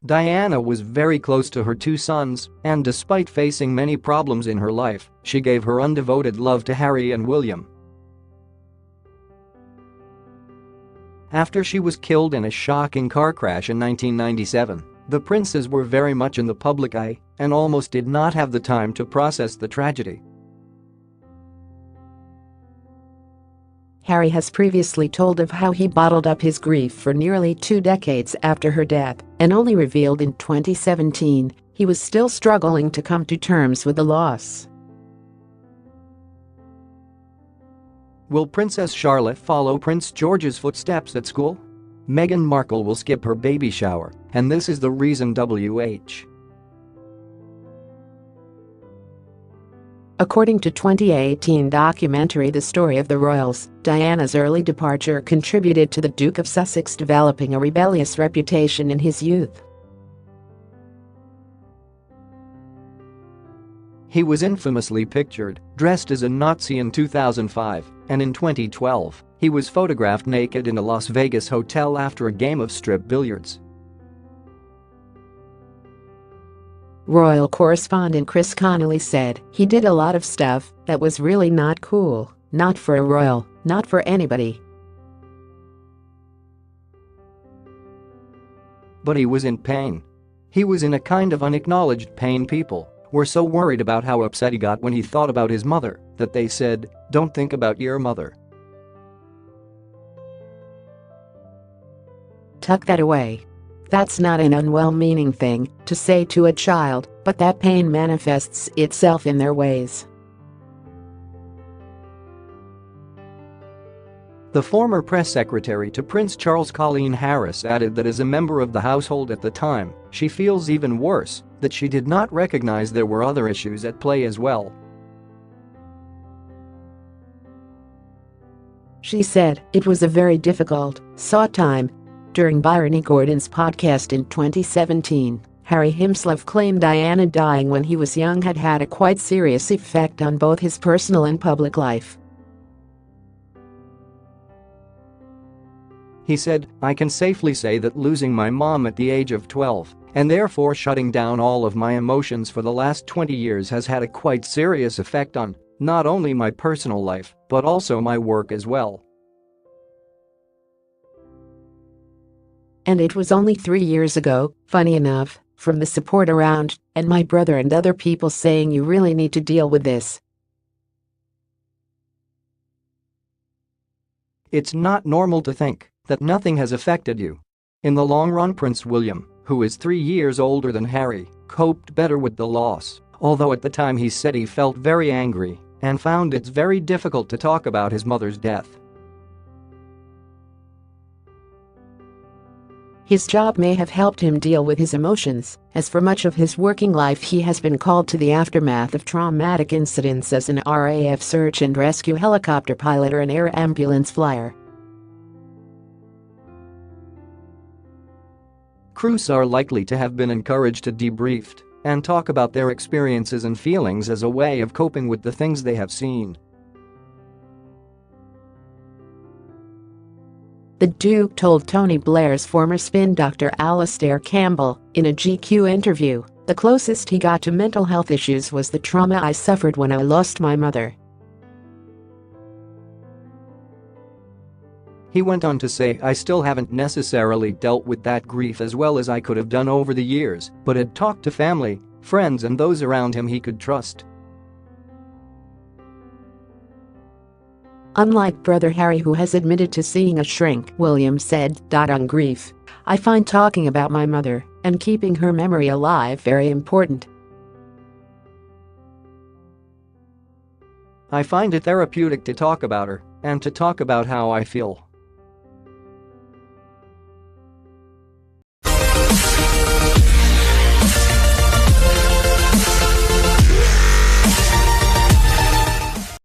Diana was very close to her two sons, and despite facing many problems in her life, she gave her undevoted love to Harry and William. After she was killed in a shocking car crash in 1997, the princes were very much in the public eye and almost did not have the time to process the tragedy. Harry has previously told of how he bottled up his grief for nearly 2 decades after her death and only revealed in 2017 he was still struggling to come to terms with the loss. Will Princess Charlotte follow Prince George's footsteps at school? Meghan Markle will skip her baby shower, and this is the reason. According to 2018 documentary The Story of the Royals, Diana's early departure contributed to the Duke of Sussex developing a rebellious reputation in his youth. He was infamously pictured dressed as a Nazi in 2005, and in 2012, he was photographed naked in a Las Vegas hotel after a game of strip billiards. Royal correspondent Chris Connelly said, "He did a lot of stuff that was really not cool, not for a royal, not for anybody." But he was in pain. He was in a kind of unacknowledged pain. People were so worried about how upset he got when he thought about his mother that they said, "Don't think about your mother. Tuck that away." That's not an unwell-meaning thing to say to a child, but that pain manifests itself in their ways. The former press secretary to Prince Charles Colleen Harris added that as a member of the household at the time, she feels even worse that she did not recognize there were other issues at play as well. She said, "It was a very difficult, sought time." During Byrony Gordon's podcast in 2017, Harry himself claimed Diana dying when he was young had a quite serious effect on both his personal and public life. He said, "I can safely say that losing my mom at the age of 12, and therefore shutting down all of my emotions for the last 20 years has had a quite serious effect on not only my personal life, but also my work as well." And it was only 3 years ago, funny enough, from the support around, and my brother and other people saying you really need to deal with this. It's not normal to think that nothing has affected you. In the long run, Prince William, who is 3 years older than Harry, coped better with the loss, although at the time he said he felt very angry and found it very difficult to talk about his mother's death. His job may have helped him deal with his emotions, as for much of his working life he has been called to the aftermath of traumatic incidents as an RAF search and rescue helicopter pilot or an air ambulance flyer. Crews are likely to have been encouraged to debrief and talk about their experiences and feelings as a way of coping with the things they have seen. The Duke told Tony Blair's former spin doctor Alastair Campbell in a GQ interview, "The closest he got to mental health issues was the trauma I suffered when I lost my mother." He went on to say, "I still haven't necessarily dealt with that grief as well as I could have done over the years, but had talked to family, friends and those around him he could trust." Unlike brother Harry, who has admitted to seeing a shrink, William said, "On grief, I find talking about my mother and keeping her memory alive very important. I find it therapeutic to talk about her and to talk about how I feel."